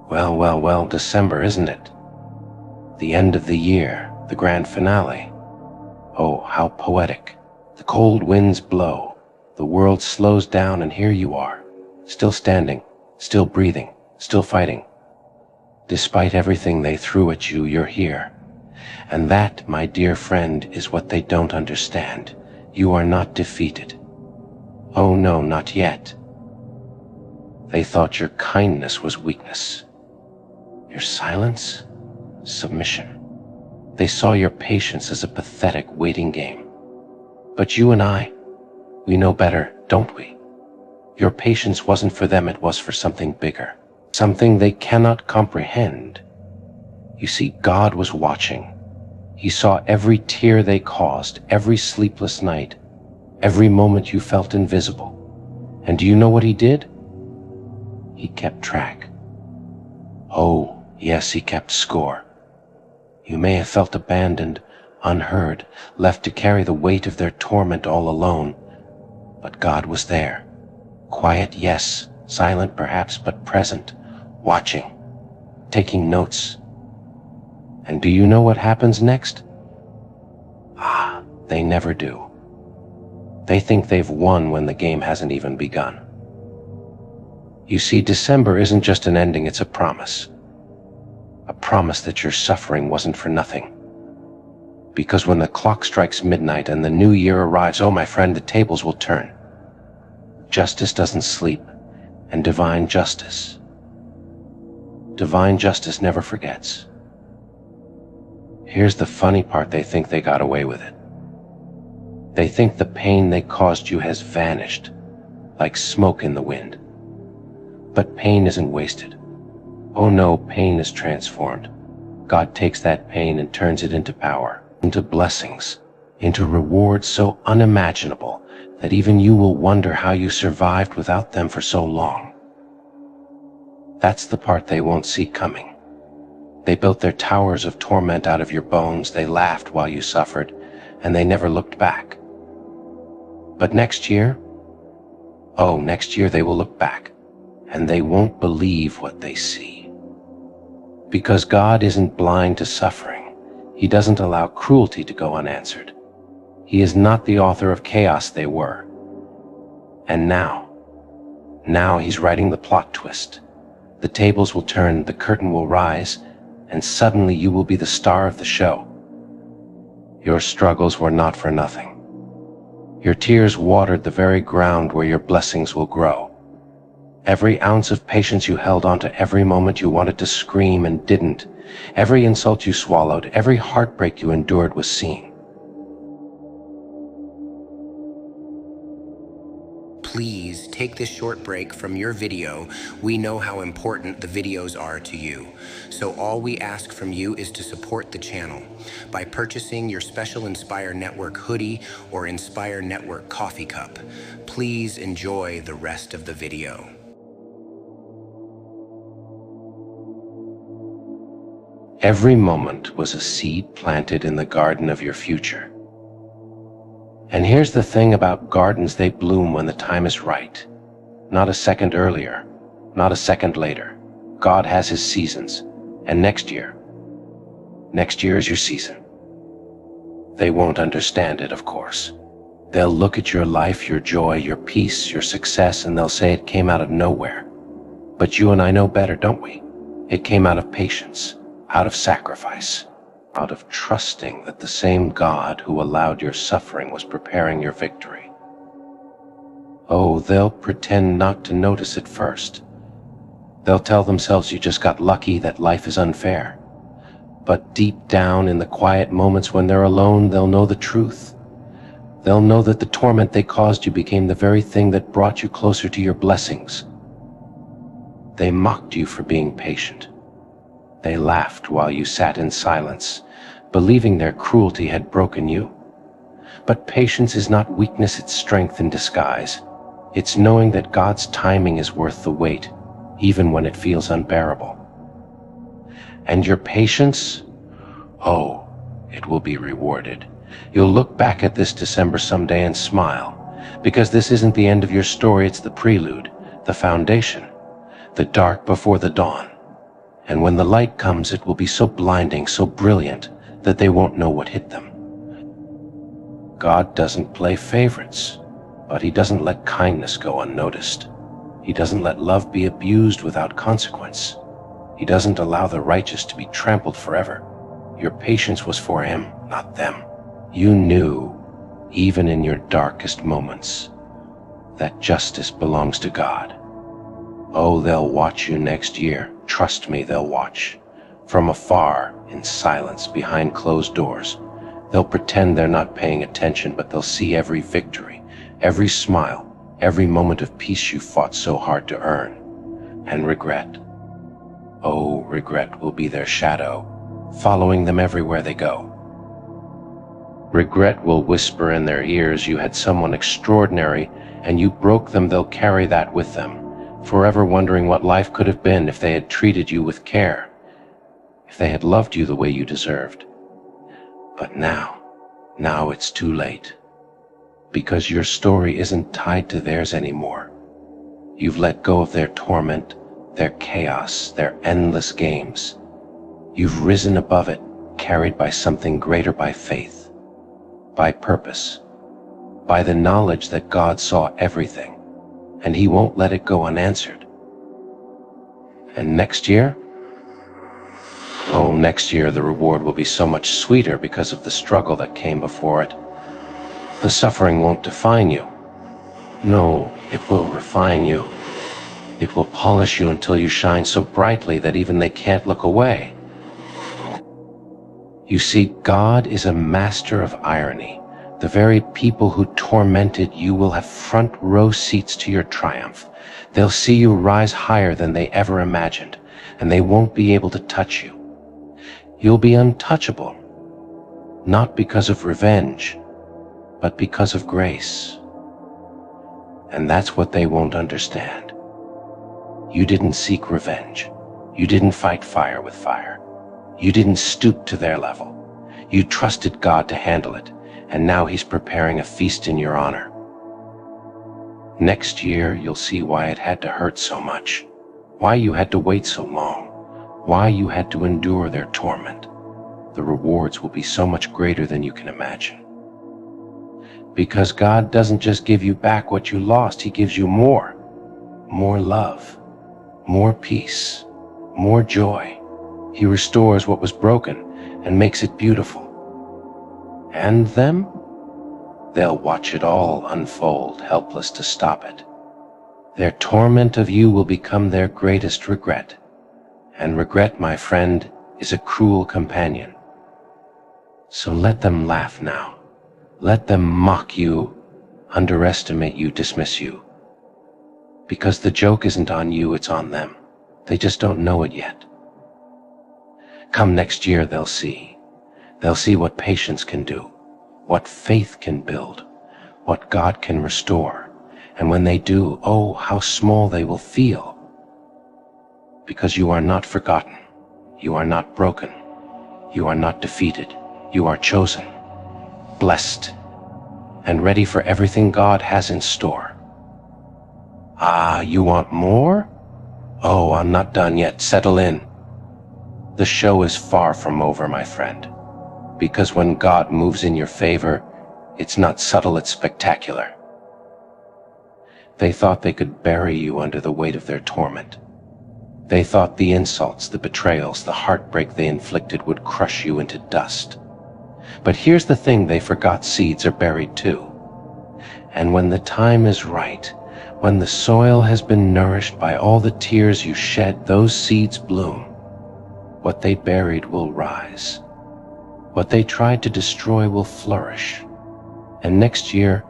Well, well, well, December, isn't it? The end of the year, the grand finale. Oh, how poetic. The cold winds blow, the world slows down, and here you are, still standing, still breathing, still fighting. Despite everything they threw at you, you're here. And that, my dear friend, is what they don't understand. You are not defeated. Oh no, not yet. They thought your kindness was weakness. Your silence, submission. They saw your patience as a pathetic waiting game. But you and I, we know better, don't we? Your patience wasn't for them, it was for something bigger, something they cannot comprehend. You see, God was watching. He saw every tear they caused, every sleepless night, every moment you felt invisible. And do you know what he did? He kept track. Oh, yes, he kept score. You may have felt abandoned, unheard, left to carry the weight of their torment all alone. But God was there. Quiet, yes, silent perhaps, but present, watching, taking notes. And do you know what happens next? Ah, they never do. They think they've won when the game hasn't even begun. You see, December isn't just an ending, it's a promise. A promise that your suffering wasn't for nothing. Because when the clock strikes midnight and the new year arrives, oh my friend, the tables will turn. Justice doesn't sleep, and divine justice never forgets. Here's the funny part, they think they got away with it. They think the pain they caused you has vanished, like smoke in the wind. But pain isn't wasted. Oh no, pain is transformed. God takes that pain and turns it into power, into blessings, into rewards so unimaginable that even you will wonder how you survived without them for so long. That's the part they won't see coming. They built their towers of torment out of your bones, they laughed while you suffered, and they never looked back. But next year, oh, next year they will look back, and they won't believe what they see. Because God isn't blind to suffering. He doesn't allow cruelty to go unanswered. He is not the author of chaos they were. And now he's writing the plot twist. The tables will turn, the curtain will rise, and suddenly you will be the star of the show. Your struggles were not for nothing. Your tears watered the very ground where your blessings will grow. Every ounce of patience you held on to, every moment you wanted to scream and didn't, every insult you swallowed, every heartbreak you endured was seen. Please take this short break from your video. We know how important the videos are to you. So all we ask from you is to support the channel by purchasing your special Inspire Network hoodie or Inspire Network coffee cup. Please enjoy the rest of the video. Every moment was a seed planted in the garden of your future. And here's the thing about gardens, they bloom when the time is right. Not a second earlier, not a second later. God has his seasons, and next year is your season. They won't understand it, of course. They'll look at your life, your joy, your peace, your success, and they'll say it came out of nowhere. But you and I know better, don't we? It came out of patience, out of sacrifice, out of trusting that the same God who allowed your suffering was preparing your victory. Oh, they'll pretend not to notice it first. They'll tell themselves you just got lucky, that life is unfair. But deep down in the quiet moments when they're alone, they'll know the truth. They'll know that the torment they caused you became the very thing that brought you closer to your blessings. They mocked you for being patient. They laughed while you sat in silence, believing their cruelty had broken you. But patience is not weakness, it's strength in disguise. It's knowing that God's timing is worth the wait, even when it feels unbearable. And your patience, oh, it will be rewarded. You'll look back at this December someday and smile, because this isn't the end of your story, it's the prelude, the foundation, the dark before the dawn. And when the light comes, it will be so blinding, so brilliant, that they won't know what hit them. God doesn't play favorites, but he doesn't let kindness go unnoticed. He doesn't let love be abused without consequence. He doesn't allow the righteous to be trampled forever. Your patience was for him, not them. You knew, even in your darkest moments, that justice belongs to God. Oh, they'll watch you next year. Trust me, they'll watch. From afar, in silence, behind closed doors. They'll pretend they're not paying attention, but they'll see every victory, every smile, every moment of peace you fought so hard to earn. And regret. Oh, regret will be their shadow, following them everywhere they go. Regret will whisper in their ears, you had someone extraordinary, and you broke them. They'll carry that with them, forever wondering what life could have been if they had treated you with care, if they had loved you the way you deserved. But now it's too late, because your story isn't tied to theirs anymore. You've let go of their torment, their chaos, their endless games. You've risen above it, carried by something greater, by faith, by purpose, by the knowledge that God saw everything, and he won't let it go unanswered. And next year? Oh, next year the reward will be so much sweeter because of the struggle that came before it. The suffering won't define you. No, it will refine you. It will polish you until you shine so brightly that even they can't look away. You see, God is a master of irony. The very people who tormented you will have front row seats to your triumph. They'll see you rise higher than they ever imagined, and they won't be able to touch you. You'll be untouchable, not because of revenge, but because of grace. And that's what they won't understand. You didn't seek revenge. You didn't fight fire with fire. You didn't stoop to their level. You trusted God to handle it, and now he's preparing a feast in your honor. Next year, you'll see why it had to hurt so much, why you had to wait so long, why you had to endure their torment. The rewards will be so much greater than you can imagine. Because God doesn't just give you back what you lost, he gives you more. More love, more peace, more joy. He restores what was broken and makes it beautiful. And them? They'll watch it all unfold, helpless to stop it. Their torment of you will become their greatest regret. And regret, my friend, is a cruel companion. So let them laugh now. Let them mock you, underestimate you, dismiss you. Because the joke isn't on you, it's on them. They just don't know it yet. Come next year, they'll see. They'll see what patience can do, what faith can build, what God can restore. And when they do, oh, how small they will feel. Because you are not forgotten. You are not broken. You are not defeated. You are chosen, blessed, and ready for everything God has in store. Ah, you want more? Oh, I'm not done yet. Settle in. The show is far from over, my friend. Because when God moves in your favor, it's not subtle, it's spectacular. They thought they could bury you under the weight of their torment. They thought the insults, the betrayals, the heartbreak they inflicted would crush you into dust. But here's the thing, they forgot seeds are buried too. And when the time is right, when the soil has been nourished by all the tears you shed, those seeds bloom. What they buried will rise. What they tried to destroy will flourish. And next year,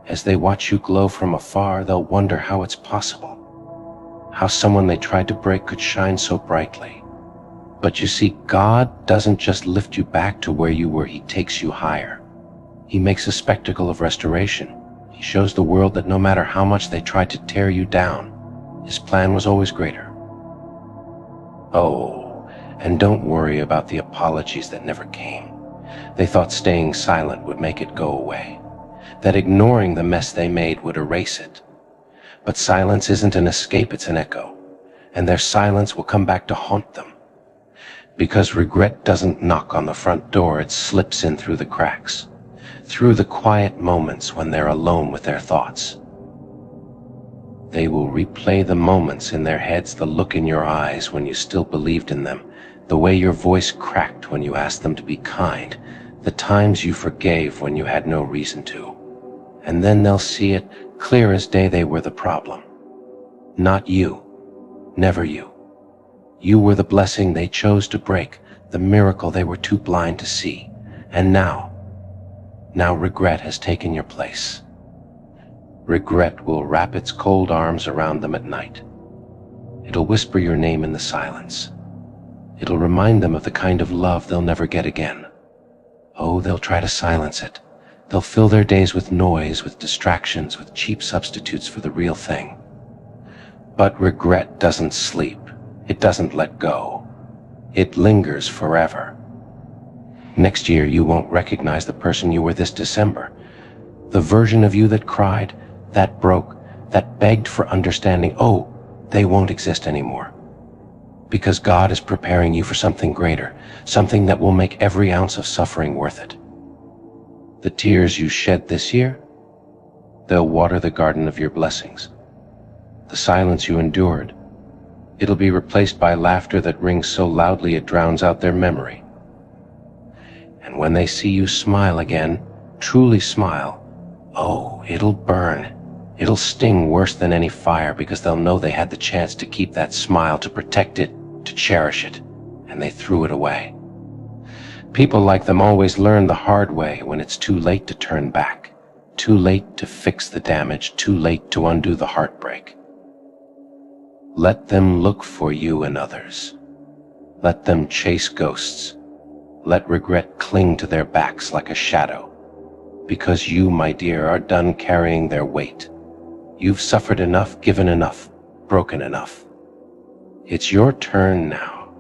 as they watch you glow from afar, they'll wonder how it's possible. How someone they tried to break could shine so brightly. But you see, God doesn't just lift you back to where you were, he takes you higher. He makes a spectacle of restoration. He shows the world that no matter how much they tried to tear you down, his plan was always greater. Oh, and don't worry about the apologies that never came. They thought staying silent would make it go away, that ignoring the mess they made would erase it. But silence isn't an escape, it's an echo, and their silence will come back to haunt them, Because regret doesn't knock on the front door, it slips in through the cracks, through the quiet moments when they're alone with their thoughts. They will replay the moments in their heads, the look in your eyes when you still believed in them, the way your voice cracked when you asked them to be kind, the times you forgave when you had no reason to. And then they'll see it clear as day they were the problem. Not you. Never you. You were the blessing they chose to break, the miracle they were too blind to see. And now regret has taken your place. Regret will wrap its cold arms around them at night. It'll whisper your name in the silence. It'll remind them of the kind of love they'll never get again. Oh, they'll try to silence it. They'll fill their days with noise, with distractions, with cheap substitutes for the real thing. But regret doesn't sleep. It doesn't let go. It lingers forever. Next year, you won't recognize the person you were this December. The version of you that cried, that broke, that begged for understanding. Oh, they won't exist anymore. Because God is preparing you for something greater, something that will make every ounce of suffering worth it. The tears you shed this year, they'll water the garden of your blessings. The silence you endured, it'll be replaced by laughter that rings so loudly it drowns out their memory. And when they see you smile again, truly smile, oh, it'll burn. It'll sting worse than any fire, because they'll know they had the chance to keep that smile, to protect it, to cherish it, and they threw it away. People like them always learn the hard way, when it's too late to turn back, too late to fix the damage, too late to undo the heartbreak. Let them look for you in others. Let them chase ghosts. Let regret cling to their backs like a shadow. Because you, my dear, are done carrying their weight. You've suffered enough, given enough, broken enough. It's your turn now.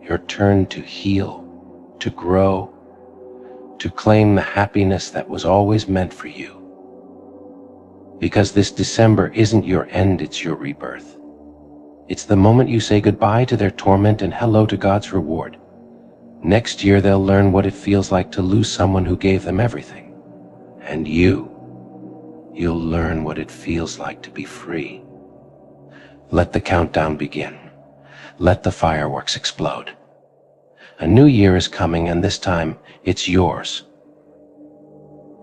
Your turn to heal, to grow, to claim the happiness that was always meant for you. Because this December isn't your end, it's your rebirth. It's the moment you say goodbye to their torment and hello to God's reward. Next year they'll learn what it feels like to lose someone who gave them everything. And you'll learn what it feels like to be free. Let the countdown begin. Let the fireworks explode. A new year is coming, and this time it's yours.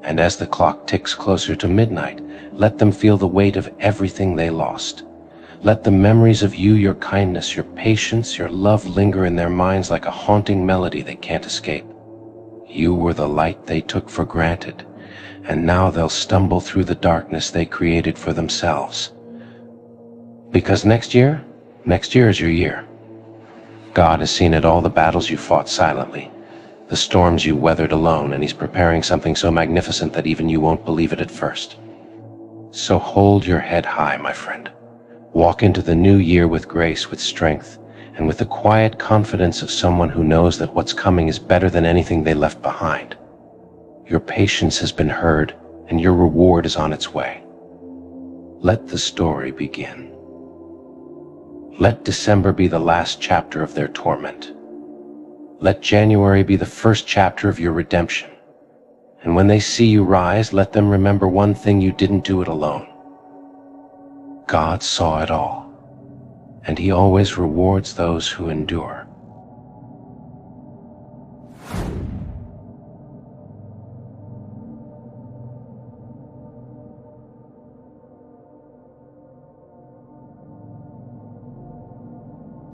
And as the clock ticks closer to midnight, let them feel the weight of everything they lost. Let the memories of you, your kindness, your patience, your love linger in their minds like a haunting melody they can't escape. You were the light they took for granted, and now they'll stumble through the darkness they created for themselves. Because next year is your year. God has seen it, all the battles you fought silently, the storms you weathered alone, and He's preparing something so magnificent that even you won't believe it at first. So hold your head high, my friend. Walk into the new year with grace, with strength, and with the quiet confidence of someone who knows that what's coming is better than anything they left behind. Your patience has been heard, and your reward is on its way. Let the story begin. Let December be the last chapter of their torment. Let January be the first chapter of your redemption. And when they see you rise, let them remember one thing: you didn't do it alone. God saw it all, and He always rewards those who endure.